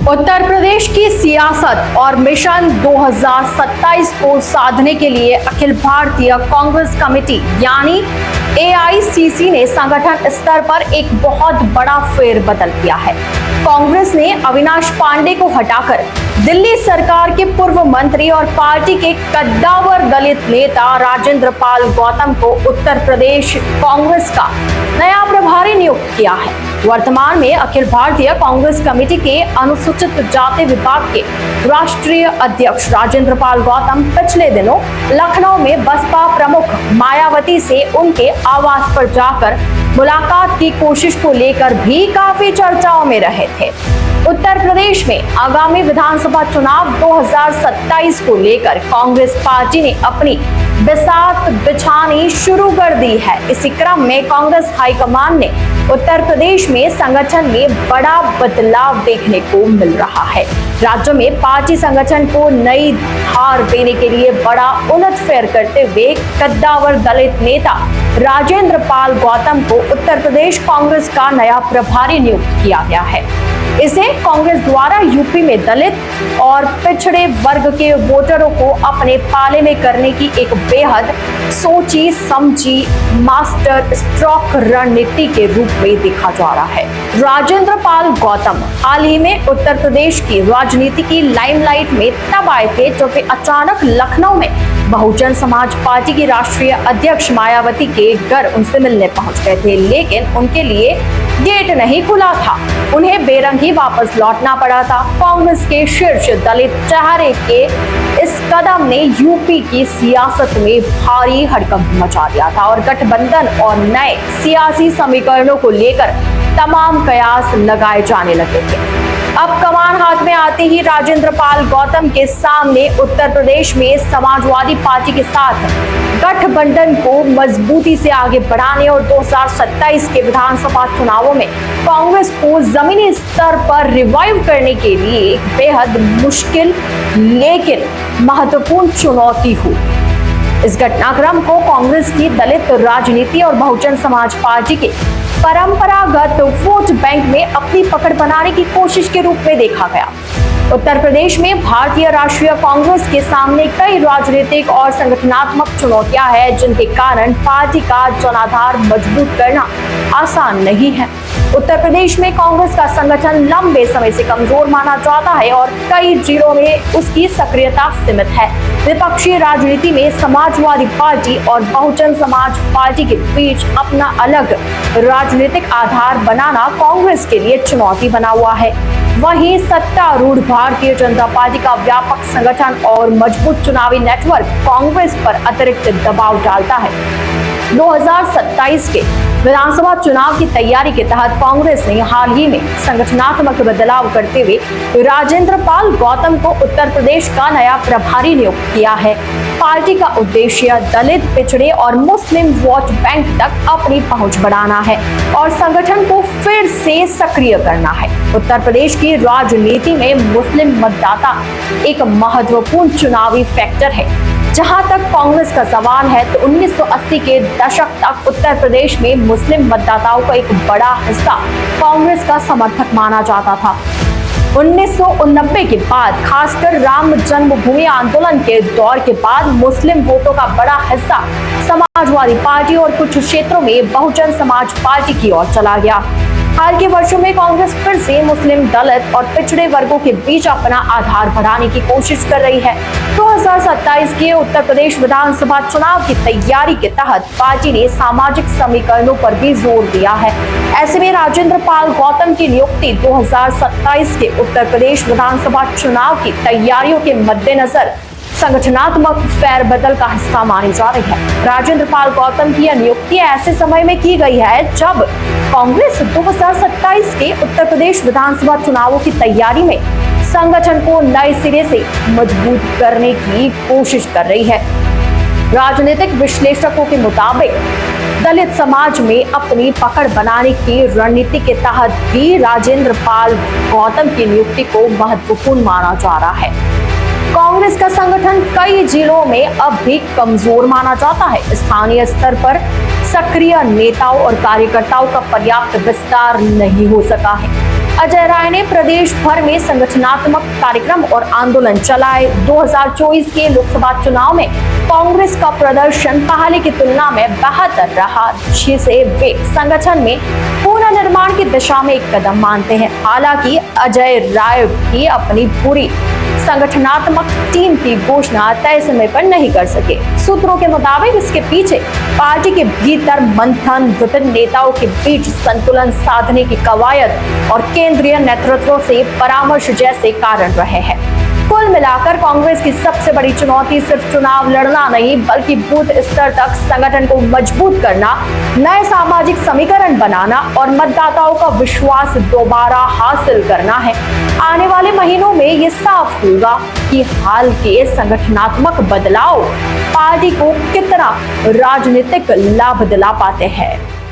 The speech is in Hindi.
उत्तर प्रदेश की सियासत और मिशन 2027 को साधने के लिए अखिल भारतीय कांग्रेस कमेटी यानी एआईसीसी ने संगठन स्तर पर एक बहुत बड़ा फेरबदल किया है। कांग्रेस ने अविनाश पांडे को हटाकर दिल्ली सरकार के पूर्व मंत्री और पार्टी के कद्दावर दलित नेता राजेंद्र पाल गौतम को उत्तर प्रदेश कांग्रेस का नया प्रभारी नियुक्त किया है। वर्तमान में अखिल भारतीय कांग्रेस कमेटी के अनुसूचित जाति विभाग के राष्ट्रीय अध्यक्ष राजेंद्र पाल गौतम पिछले दिनों लखनऊ में बसपा प्रमुख मायावती से उनके आवास पर जाकर मुलाकात की कोशिश को लेकर भी काफी चर्चाओं में रहे थे। उत्तर प्रदेश में आगामी विधानसभा चुनाव 2027 को लेकर कांग्रेस पार्टी ने अपनी बिसात बिछानी शुरू कर दी है। इसी क्रम में कांग्रेस हाईकमान ने उत्तर प्रदेश में संगठन में बड़ा बदलाव देखने को मिल रहा है। राज्य में पार्टी संगठन को नई धार देने के लिए बड़ा उलटफेर करते हुए कद्दावर दलित नेता राजेंद्र पाल गौतम को उत्तर प्रदेश कांग्रेस का नया प्रभारी नियुक्त किया गया है। इसे कांग्रेस द्वारा यूपी में दलित और पिछड़े वर्ग के वोटरों को अपने पाले में करने की एक बेहद सोची समझी मास्टर स्ट्रोक रणनीति के रूप में देखा जा रहा है। राजेंद्र पाल गौतम हाल ही में उत्तर प्रदेश की राजनीति की लाइमलाइट में तब आए थे जब वे अचानक लखनऊ में बहुजन समाज पार्टी की राष्ट्रीय अध्यक्ष मायावती के घर उनसे मिलने पहुंच गए थे, लेकिन उनके लिए गेट नहीं खुला था। उन्हें बेरंगी वापस लौटना पड़ा था। कांग्रेस के शीर्ष दलित चेहरे के इस कदम ने यूपी की सियासत में भारी हड़कंप मचा दिया था और गठबंधन और नए सियासी समीकरणों को लेकर तमाम कयास लगाए जाने लगे थे। अब कमान हाथ में आते ही राजेंद्र पाल गौतम के सामने उत्तर प्रदेश में समाजवादी पार्टी के साथ गठबंधन को मजबूती से आगे बढ़ाने और 2027 के विधानसभा चुनावों में कांग्रेस को जमीनी स्तर पर रिवाइव करने के लिए एक बेहद मुश्किल लेकिन महत्वपूर्ण चुनौती हुई। इस घटनाक्रम को कांग्रेस की दलित राजनीति और बहुजन समाज पार्टी के परंपरागत वोट बैंक में अपनी पकड़ बनाने की कोशिश के रूप में देखा गया। उत्तर प्रदेश में भारतीय राष्ट्रीय कांग्रेस के सामने कई राजनीतिक और संगठनात्मक चुनौतियां हैं, जिनके कारण पार्टी का जनाधार मजबूत करना आसान नहीं है। उत्तर प्रदेश में कांग्रेस का संगठन लंबे समय से कमजोर माना जाता है और कई जिलों में उसकी सक्रियता सीमित है। विपक्षी राजनीति में समाजवादी पार्टी और बहुजन समाज पार्टी के बीच अपना अलग राजनीतिक आधार बनाना कांग्रेस के लिए चुनौती बना हुआ है। वहीं सत्तारूढ़ भारतीय जनता पार्टी का व्यापक संगठन और मजबूत चुनावी नेटवर्क कांग्रेस पर अतिरिक्त दबाव डालता है। 2027 के विधानसभा चुनाव की तैयारी के तहत कांग्रेस ने हाल ही में संगठनात्मक बदलाव करते हुए राजेंद्र पाल गौतम को उत्तर प्रदेश का नया प्रभारी नियुक्त किया है। पार्टी का उद्देश्य दलित, पिछड़े और मुस्लिम वोट बैंक तक अपनी पहुंच बढ़ाना है और संगठन को फिर से सक्रिय करना है। उत्तर प्रदेश की राजनीति में मुस्लिम मतदाता एक महत्वपूर्ण चुनावी फैक्टर है। जहां तक कांग्रेस का सवाल है तो 1980 के दशक तक उत्तर प्रदेश में मुस्लिम मतदाताओं का एक बड़ा हिस्सा कांग्रेस का समर्थक माना जाता था। 1989 के बाद खासकर राम जन्मभूमि आंदोलन के दौर के बाद मुस्लिम वोटों का बड़ा हिस्सा समाजवादी पार्टी और कुछ क्षेत्रों में बहुजन समाज पार्टी की ओर चला गया। हाल के वर्षों में कांग्रेस फिर से मुस्लिम, दलित और पिछड़े वर्गों के बीच अपना आधार बढ़ाने की कोशिश कर रही है। 2027 के उत्तर प्रदेश विधानसभा चुनाव की तैयारी के तहत पार्टी ने सामाजिक समीकरणों पर भी जोर दिया है। ऐसे में राजेंद्र पाल गौतम की नियुक्ति 2027 के उत्तर प्रदेश विधानसभा चुनाव की तैयारियों के मद्देनजर संगठनात्मक फेरबदल का हिस्सा मानी जा रही है। राजेंद्र पाल गौतम की यह नियुक्ति ऐसे समय में की गई है जब कांग्रेस 2027 के उत्तर प्रदेश विधानसभा चुनावों की तैयारी में संगठन को नए सिरे से मजबूत करने की कोशिश कर रही है। राजनीतिक विश्लेषकों के मुताबिक दलित समाज में अपनी पकड़ बनाने की रणनीति के तहत भी राजेंद्र पाल गौतम की नियुक्ति को महत्वपूर्ण माना जा रहा है। कांग्रेस का संगठन कई जिलों में अब भी कमजोर माना जाता है। स्थानीय स्तर पर सक्रिय नेताओं और कार्यकर्ताओं का पर्याप्त विस्तार नहीं हो सका है। अजय राय ने प्रदेश भर में संगठनात्मक कार्यक्रम और आंदोलन चलाए। 2024 के लोकसभा चुनाव में कांग्रेस का प्रदर्शन पहले की तुलना में बेहतर रहा, जिसे वे संगठन में पुनर्निर्माण की दिशा में एक कदम मानते हैं। हालांकि अजय राय भी अपनी पूरी संगठनात्मक टीम की घोषणा तय समय पर नहीं कर सके। सूत्रों के मुताबिक इसके पीछे पार्टी के भीतर मंथन, विभिन्न नेताओं के बीच संतुलन साधने की कवायद और केंद्रीय नेतृत्व से परामर्श जैसे कारण रहे हैं। कुल मिलाकर कांग्रेस की सबसे बड़ी चुनौती सिर्फ चुनाव लड़ना नहीं, बल्कि बूथ स्तर तक संगठन को मजबूत करना, नए सामाजिक समीकरण बनाना और मतदाताओं का विश्वास दोबारा हासिल करना है। आने वाले महीनों में ये साफ होगा कि हाल के संगठनात्मक बदलाव पार्टी को कितना राजनीतिक लाभ दिला पाते हैं।